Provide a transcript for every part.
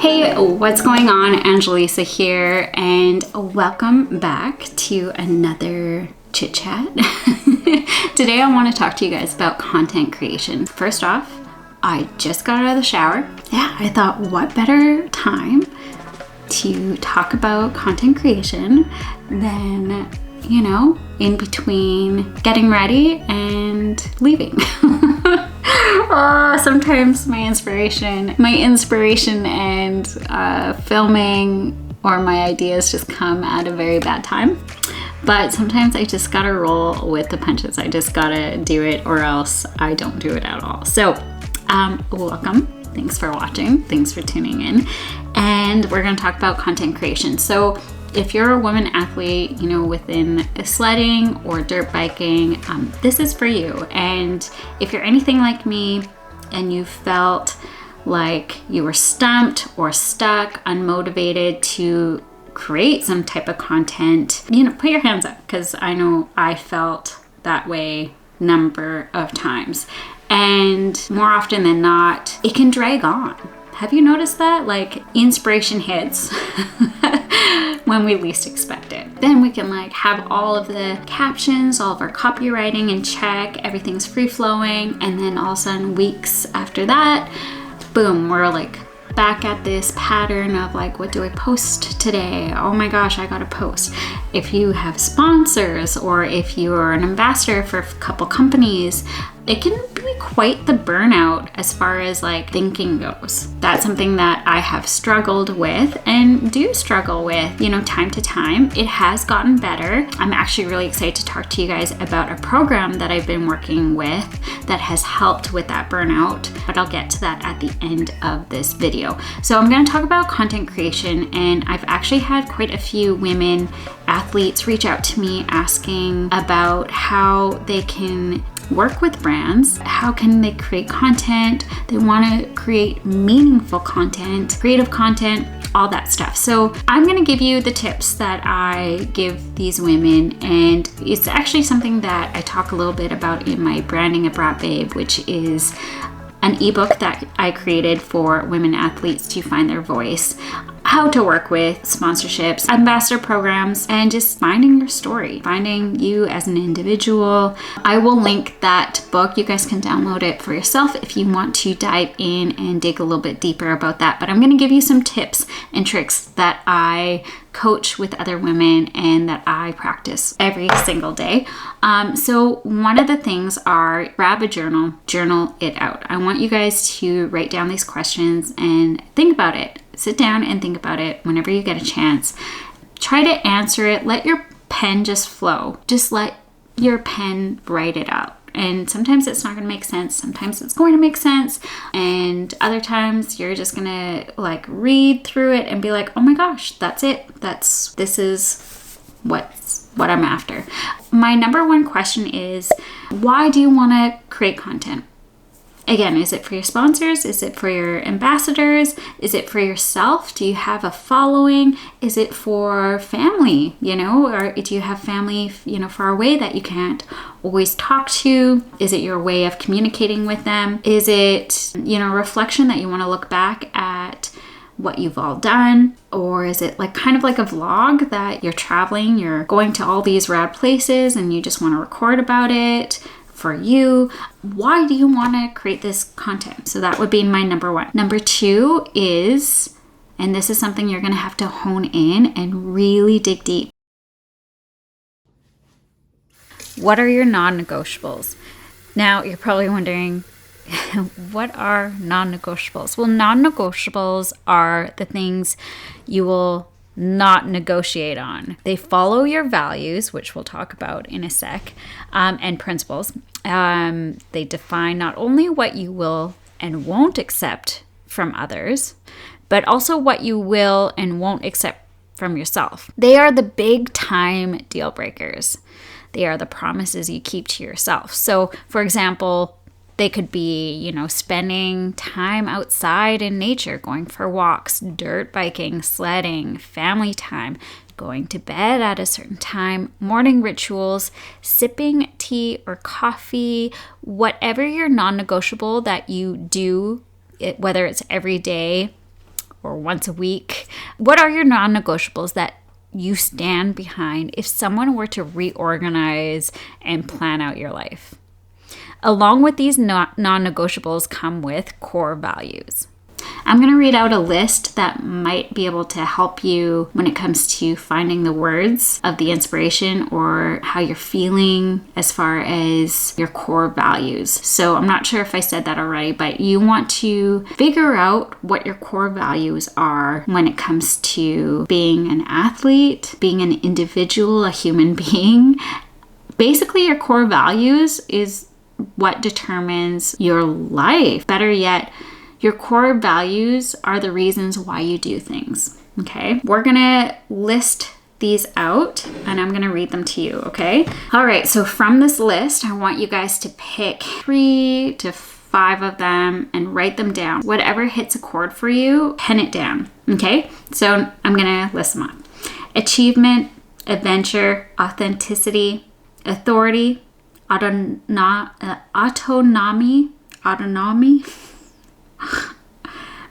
Hey, what's going on? Angelisa here, and welcome back to another chit chat. Today I want to talk to you guys about content creation. First off, I just got out of the shower. Yeah, I thought what better time to talk about content creation than, you know, in between getting ready and leaving. Sometimes my inspiration and filming or my ideas just come at a very bad time. But sometimes I just gotta roll with the punches. I just gotta do it or else I don't do it at all. So, welcome. Thanks for watching. Thanks for tuning in. And we're gonna talk about content creation. So if you're a woman athlete, you know, within sledding or dirt biking, this is for you. And if you're anything like me and you felt like you were stumped or stuck, unmotivated to create some type of content, you know, put your hands up, because I know I felt that way number of times. And more often than not, it can drag on. Have you noticed that? Like, inspiration hits when we least expect it. Then we can like have all of the captions, all of our copywriting in check, everything's free flowing, and then all of a sudden weeks after that, boom, we're like back at this pattern of like, what do I post today? Oh my gosh, I gotta post. If you have sponsors or if you are an ambassador for a couple companies, it can be quite the burnout as far as like thinking goes. That's something that I have struggled with and do struggle with, you know, time to time. It has gotten better. I'm actually really excited to talk to you guys about a program that I've been working with that has helped with that burnout, but I'll get to that at the end of this video. So I'm going to talk about content creation, and I've actually had quite a few women athletes reach out to me asking about how they can work with brands. How can they create content? They want to create meaningful content, creative content, all that stuff. So I'm going to give you the tips that I give these women, and it's actually something that I talk a little bit about in my Branding a Braap Babe, which is an ebook that I created for women athletes to find their voice, how to work with sponsorships, ambassador programs, and just finding your story, finding you as an individual. I will link that book. You guys can download it for yourself if you want to dive in and dig a little bit deeper about that. But I'm going to give you some tips and tricks that I coach with other women and that I practice every single day. So one of the things are, grab a journal it out. I want you guys to write down these questions and think about it. Sit down and think about it whenever you get a chance. Try to answer it. Let your pen just flow. Just let your pen write it out. And sometimes it's not going to make sense. Sometimes it's going to make sense. And other times you're just going to like read through it and be like, oh my gosh, that's it. This is what I'm after. My number one question is, why do you want to create content? Again, is it for your sponsors? Is it for your ambassadors? Is it for yourself? Do you have a following? Is it for family, you know, or do you have family, you know, far away that you can't always talk to? Is it your way of communicating with them? Is it, you know, reflection that you want to look back at what you've all done? Or is it like kind of like a vlog that you're traveling, you're going to all these rad places and you just want to record about it? For you, why do you want to create this content? So that would be my number one. Number two is, and this is something you're going to have to hone in and really dig deep. What are your non-negotiables? Now you're probably wondering, what are non-negotiables? Well, non-negotiables are the things you will not negotiate on. They follow your values, which we'll talk about in a sec, and principles. They define not only what you will and won't accept from others, but also what you will and won't accept from yourself. They are the big time deal breakers. They are the promises you keep to yourself. So, for example, they could be, you know, spending time outside in nature, going for walks, dirt biking, sledding, family time, going to bed at a certain time, morning rituals, sipping tea or coffee, whatever your non-negotiable that you do, whether it's every day or once a week? What are your non-negotiables that you stand behind if someone were to reorganize and plan out your life? Along with these non-negotiables come with core values. I'm going to read out a list that might be able to help you when it comes to finding the words of the inspiration or how you're feeling as far as your core values. So I'm not sure if I said that already, but you want to figure out what your core values are when it comes to being an athlete, being an individual, a human being. Basically, your core values is what determines your life. Better yet, your core values are the reasons why you do things, okay? We're gonna list these out and I'm gonna read them to you, okay? All right, so from this list, I want you guys to pick 3 to 5 of them and write them down. Whatever hits a chord for you, pen it down, okay? So I'm gonna list them off. Achievement, adventure, authenticity, authority, autonomy,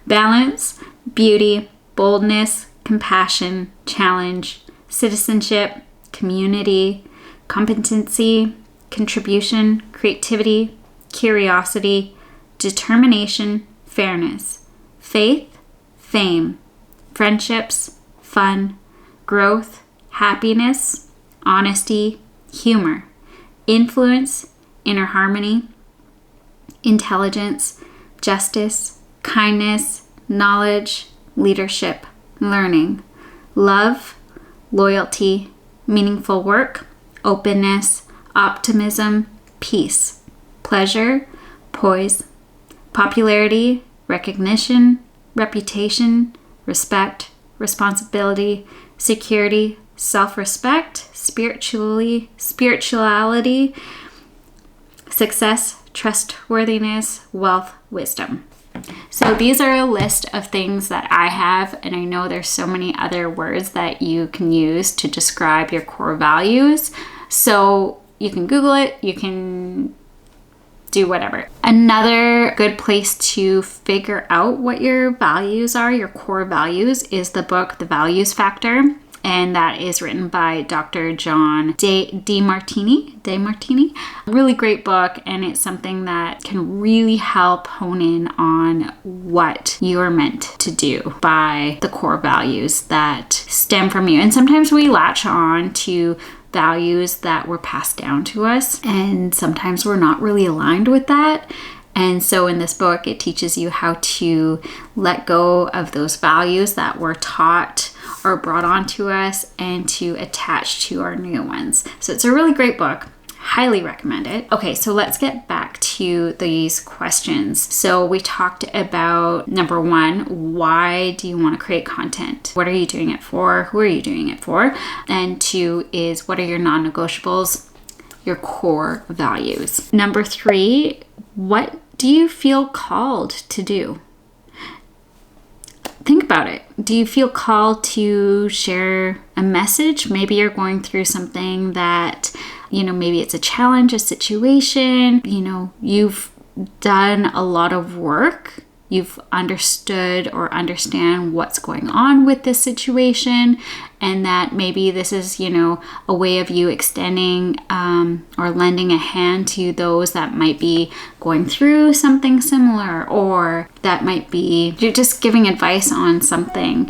balance, beauty, boldness, compassion, challenge, citizenship, community, competency, contribution, creativity, curiosity, determination, fairness, faith, fame, friendships, fun, growth, happiness, honesty, humor, influence, inner harmony, intelligence, justice, kindness, knowledge, leadership, learning, love, loyalty, meaningful work, openness, optimism, peace, pleasure, poise, popularity, recognition, reputation, respect, responsibility, security, self-respect, spirituality, success, trustworthiness, wealth, wisdom. So these are a list of things that I have, and I know there's so many other words that you can use to describe your core values. So you can Google it, you can do whatever. Another good place to figure out what your values are, your core values, is the book, The Values Factor. And that is written by Dr. John DeMartini. Really great book, and it's something that can really help hone in on what you're meant to do by the core values that stem from you. And sometimes we latch on to values that were passed down to us, and sometimes we're not really aligned with that. And so in this book, it teaches you how to let go of those values that were taught or brought onto us and to attach to our new ones. So it's a really great book. Highly recommend it. Okay, so let's get back to these questions. So we talked about number 1, why do you want to create content? What are you doing it for? Who are you doing it for? And 2 is, what are your non-negotiables? Your core values. Number 3, what do you feel called to do? Think about it. Do you feel called to share a message? Maybe you're going through something that, maybe it's a challenge, a situation, you've done a lot of work. You've understood or understand what's going on with this situation, and that maybe this is, a way of you extending or lending a hand to those that might be going through something similar, or that might be you're just giving advice on something.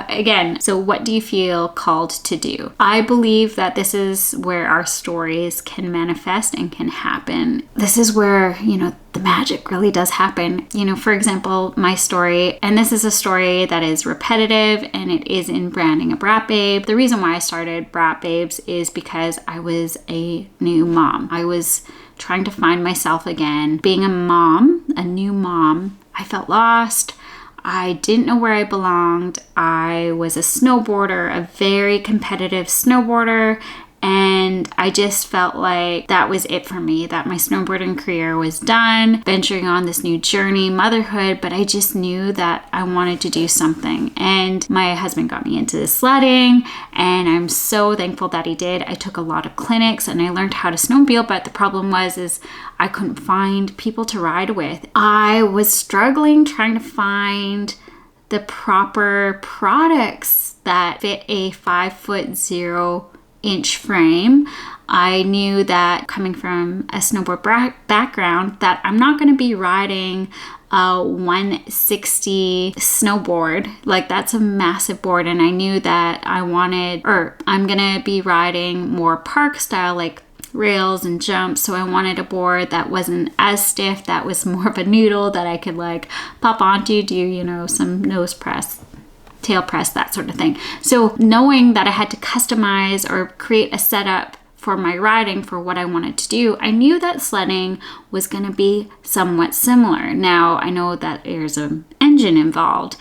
Again, so what do you feel called to do? I believe that this is where our stories can manifest and can happen. This is where, the magic really does happen. For example, my story, and this is a story that is repetitive and it is in branding a Braap Babe. The reason why I started Braap Babes is because I was a new mom. I was trying to find myself again. Being a mom, a new mom, I felt lost. I didn't know where I belonged. I was a snowboarder, a very competitive snowboarder, And I just felt like that was it for me, that my snowboarding career was done, venturing on this new journey, motherhood, but I just knew that I wanted to do something. And my husband got me into sledding, and I'm so thankful that he did. I took a lot of clinics and I learned how to snowmobile, but the problem is I couldn't find people to ride with. I was struggling trying to find the proper products that fit a 5'0" frame. I knew that coming from a snowboard background that I'm not going to be riding a 160 snowboard. Like, that's a massive board, and I knew that I'm going to be riding more park style, like rails and jumps. So I wanted a board that wasn't as stiff, that was more of a noodle that I could like pop onto, do, some nose press, tail press, that sort of thing. So knowing that I had to customize or create a setup for my riding for what I wanted to do, I knew that sledding was going to be somewhat similar. Now, I know that there's an engine involved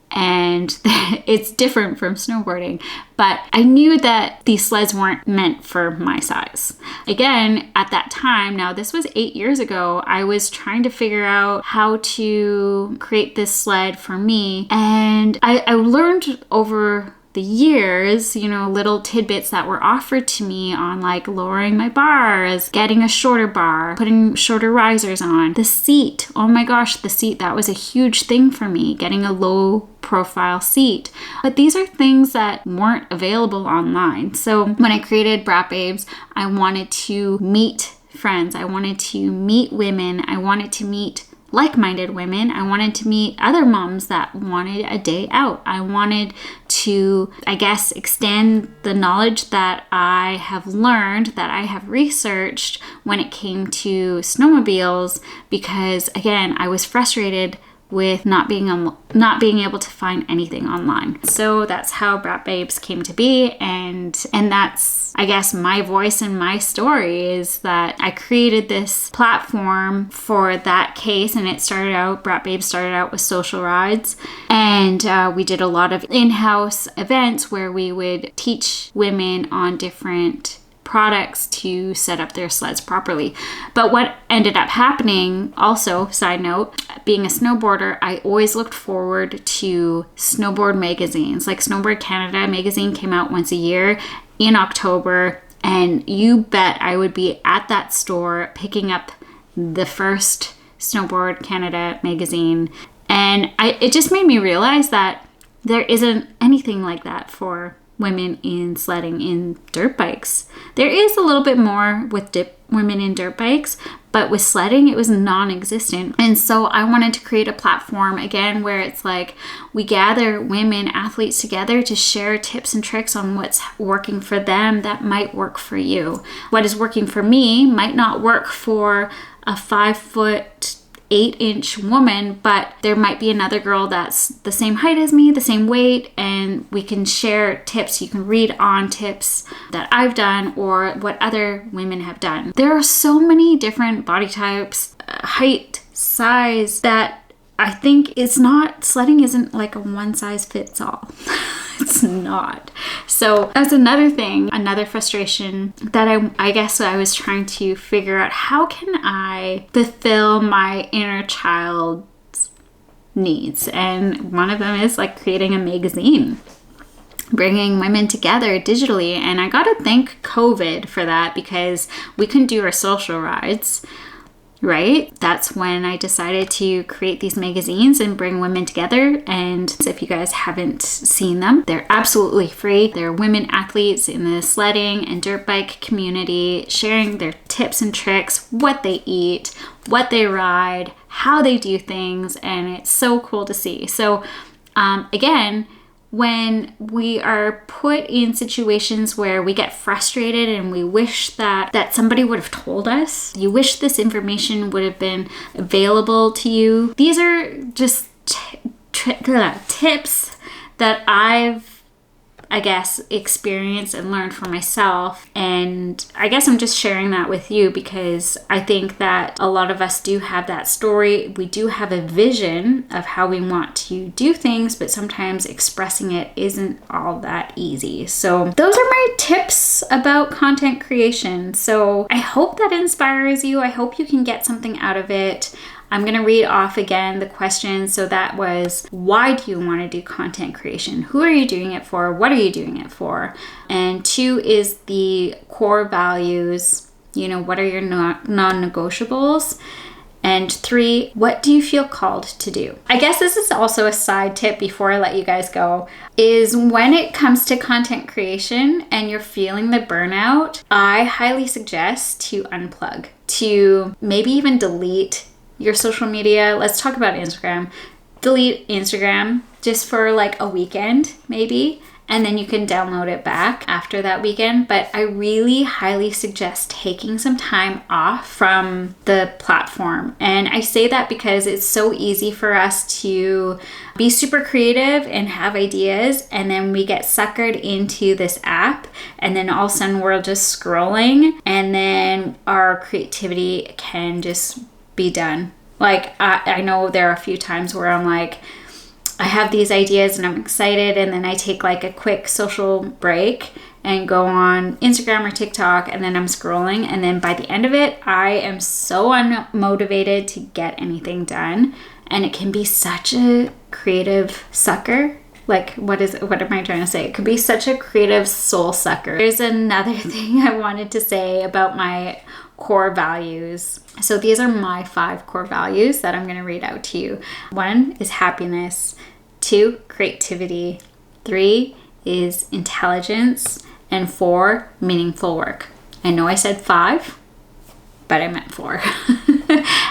and it's different from snowboarding, but I knew that these sleds weren't meant for my size. Again, at that time, now this was 8 years ago, I was trying to figure out how to create this sled for me. And I learned over the years, little tidbits that were offered to me on like lowering my bars, getting a shorter bar, putting shorter risers on. The seat, oh my gosh, the seat, that was a huge thing for me, getting a low profile seat. But these are things that weren't available online. So when I created Braap Babes, I wanted to meet friends. I wanted to meet women. I wanted to meet like-minded women. I wanted to meet other moms that wanted a day out. I wanted to, extend the knowledge that I have learned, that I have researched when it came to snowmobiles, because again, I was frustrated with not being able to find anything online. So that's how Braap Babes came to be, and that's my voice and my story is that I created this platform for that case. And Braap Babes started out with social rides, and we did a lot of in-house events where we would teach women on different products to set up their sleds properly. But what ended up happening, also, side note, being a snowboarder, I always looked forward to snowboard magazines. Like Snowboard Canada magazine came out once a year in October, and you bet I would be at that store picking up the first Snowboard Canada magazine. And it just made me realize that there isn't anything like that for women in sledding in dirt bikes. There is a little bit more with women in dirt bikes, but with sledding, it was non-existent. And so I wanted to create a platform, again, where it's like we gather women athletes together to share tips and tricks on what's working for them that might work for you. What is working for me might not work for a 5'8" woman, but there might be another girl that's the same height as me, the same weight, and we can share tips. You can read on tips that I've done or what other women have done. There are so many different body types, height, size, that I think sledding isn't like a one size fits all. It's not. So that's another thing, another frustration that I guess I was trying to figure out, how can I fulfill my inner child's needs? And one of them is like creating a magazine, bringing women together digitally. And I got to thank COVID for that, because we couldn't do our social rides. Right? That's when I decided to create these magazines and bring women together. And if you guys haven't seen them, they're absolutely free. They're women athletes in the sledding and dirt bike community, sharing their tips and tricks, what they eat, what they ride, how they do things. And it's so cool to see. So again, when we are put in situations where we get frustrated and we wish that somebody would have told us, you wish this information would have been available to you. These are just tips that I've I guess, experienced and learned for myself. And I guess I'm just sharing that with you because I think that a lot of us do have that story. We do have a vision of how we want to do things, but sometimes expressing it isn't all that easy. So those are my tips about content creation. So I hope that inspires you. I hope you can get something out of it. I'm going to read off again the questions. So that was, why do you want to do content creation? Who are you doing it for? What are you doing it for? And 2 is the core values. You know, what are your non-negotiables? And 3, what do you feel called to do? I guess this is also a side tip before I let you guys go, is when it comes to content creation and you're feeling the burnout, I highly suggest to unplug, to maybe even delete your social media. Let's talk about Instagram. Delete Instagram just for like a weekend, maybe, and then you can download it back after that weekend. But I really highly suggest taking some time off from the platform. And I say that because it's so easy for us to be super creative and have ideas, and then we get suckered into this app, and then all of a sudden we're just scrolling, and then our creativity can just be done. Like I know there are a few times where I'm like, I have these ideas and I'm excited, and then I take like a quick social break and go on Instagram or TikTok, and then I'm scrolling, and then by the end of it I am so unmotivated to get anything done, and it can be such a creative sucker. Like, what am I trying to say? It could be such a creative soul sucker. There's another thing I wanted to say about my core values. So these are my 5 core values that I'm going to read out to you. 1 is happiness. 2, creativity. 3 is intelligence. And 4, meaningful work. I know I said 5, but I meant 4.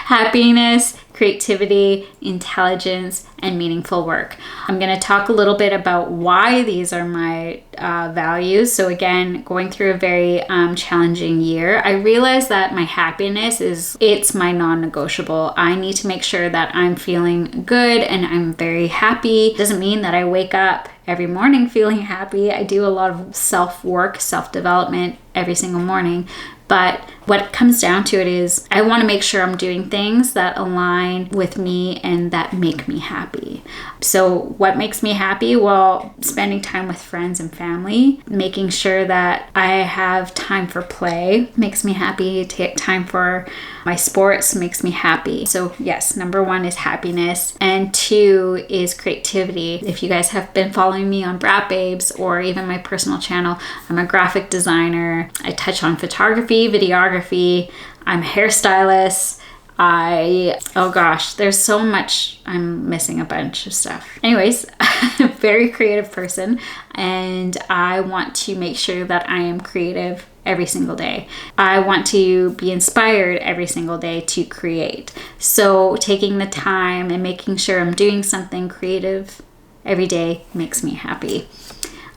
Happiness, creativity, intelligence, and meaningful work. I'm going to talk a little bit about why these are my values. So again, going through a very challenging year, I realized that my happiness it's my non-negotiable. I need to make sure that I'm feeling good and I'm very happy. Doesn't mean that I wake up every morning feeling happy. I do a lot of self-work, self-development every single morning. But what comes down to it is I want to make sure I'm doing things that align with me and that make me happy. So what makes me happy? Well, spending time with friends and family, making sure that I have time for play makes me happy. Take time for my sports makes me happy. So yes, number 1 is happiness, and 2 is creativity. If you guys have been following me on Braap Babes or even my personal channel, I'm a graphic designer. I touch on photography, videography. I'm a hairstylist. Oh gosh, there's so much. I'm missing a bunch of stuff. Anyways, I'm a very creative person, and I want to make sure that I am creative every single day. I want to be inspired every single day to create. So taking the time and making sure I'm doing something creative every day makes me happy.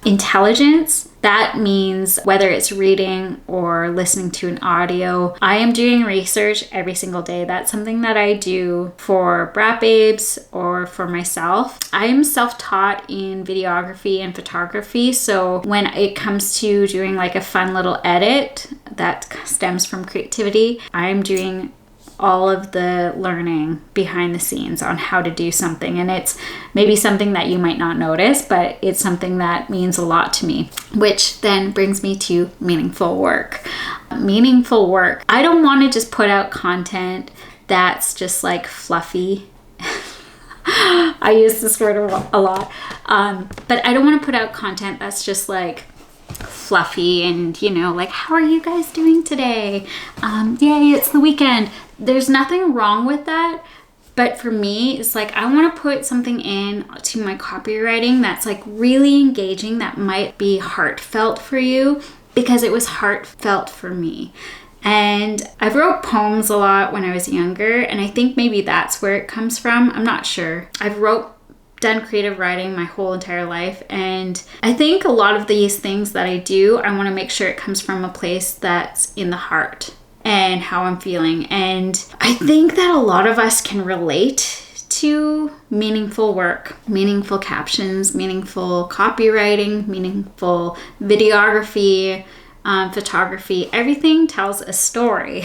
Intelligence, that means whether it's reading or listening to an audio, I am doing research every single day. That's something that I do for Braap Babes or for myself. I am self-taught in videography and photography. So when it comes to doing like a fun little edit that stems from creativity, I'm doing all of the learning behind the scenes on how to do something. And it's maybe something that you might not notice, but it's something that means a lot to me, which then brings me to meaningful work. Meaningful work. I don't want to just put out content that's just like fluffy. I use this word a lot. But I don't want to put out content that's just like fluffy and, like, how are you guys doing today? Yay, it's the weekend. There's nothing wrong with that. But for me, it's like I want to put something in to my copywriting that's like really engaging, that might be heartfelt for you, because it was heartfelt for me. And I've wrote poems a lot when I was younger, and I think maybe that's where it comes from. I'm not sure. I've done creative writing my whole entire life, and I think a lot of these things that I do, I want to make sure it comes from a place that's in the heart and how I'm feeling. And I think that a lot of us can relate into meaningful work, meaningful captions, meaningful copywriting, meaningful videography, photography, everything tells a story.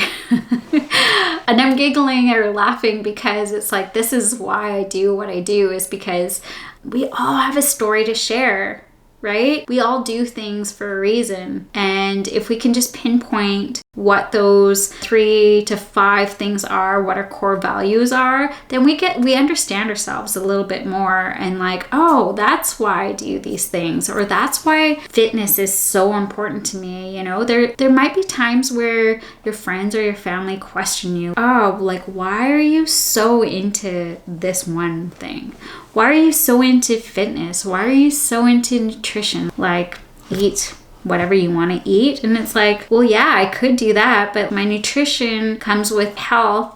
And I'm giggling or laughing because it's like, this is why I do what I do, is because we all have a story to share, right? We all do things for a reason. And if we can just pinpoint what those 3 to 5 things are, what our core values are, then we understand ourselves a little bit more, and like, oh, that's why I do these things, or that's why fitness is so important to me. You know, there might be times where your friends or your family question you, oh, like, why are you so into this one thing? Why are you so into fitness? Why are you so into nutrition? Like, eat whatever you want to eat. And it's like, well, yeah, I could do that, but my nutrition comes with health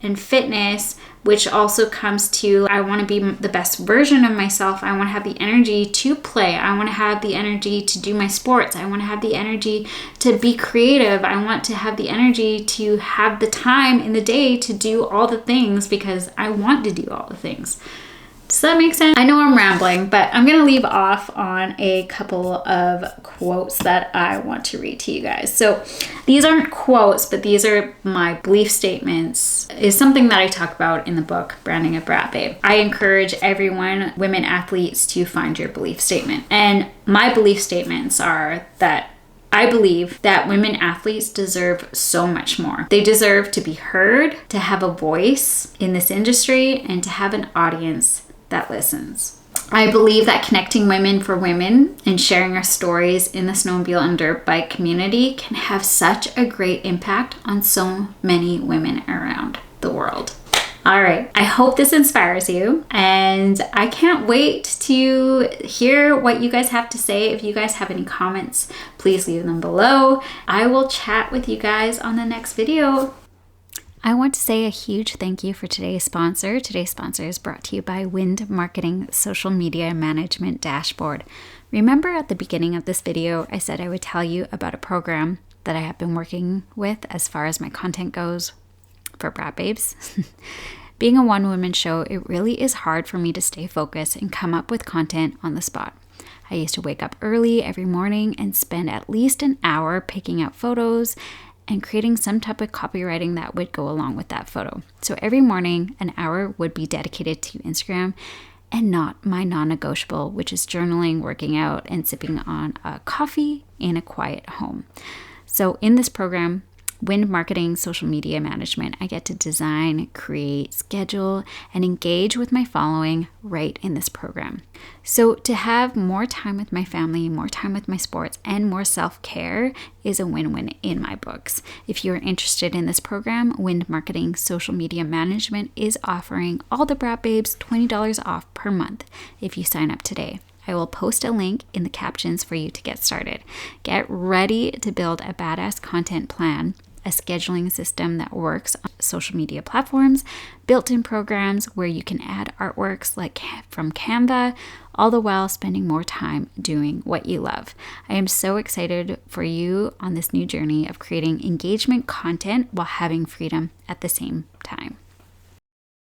and fitness, which also comes to, I want to be the best version of myself. I want to have the energy to play. I want to have the energy to do my sports. I want to have the energy to be creative. I want to have the energy to have the time in the day to do all the things, because I want to do all the things. Does that make sense? I know I'm rambling, but I'm going to leave off on a couple of quotes that I want to read to you guys. So these aren't quotes, but these are my belief statements. It's something that I talk about in the book, Branding a Braap Babe. I encourage everyone, women athletes, to find your belief statement. And my belief statements are that I believe that women athletes deserve so much more. They deserve to be heard, to have a voice in this industry, and to have an audience that listens. I believe that connecting women for women and sharing our stories in the snowmobile and dirt bike community can have such a great impact on so many women around the world. All right, I hope this inspires you, and I can't wait to hear what you guys have to say. If you guys have any comments, please leave them below. I will chat with you guys on the next video. I want to say a huge thank you for today's sponsor. Today's sponsor is brought to you by Wind Marketing Social Media Management Dashboard. Remember at the beginning of this video, I said I would tell you about a program that I have been working with as far as my content goes for Braap Babes. Being a one-woman show, it really is hard for me to stay focused and come up with content on the spot. I used to wake up early every morning and spend at least an hour picking out photos and creating some type of copywriting that would go along with that photo. So every morning, an hour would be dedicated to Instagram and not my non-negotiable, which is journaling, working out, and sipping on a coffee in a quiet home. So in this program, Wind Marketing Social Media Management, I get to design, create, schedule, and engage with my following right in this program. So to have more time with my family, more time with my sports, and more self-care is a win-win in my books. If you're interested in this program, Wind Marketing Social Media Management is offering all the Braap Babes $20 off per month if you sign up today. I will post a link in the captions for you to get started. Get ready to build a badass content plan, a scheduling system that works on social media platforms, built-in programs where you can add artworks like from Canva, all the while spending more time doing what you love. I am so excited for you on this new journey of creating engagement content while having freedom at the same time.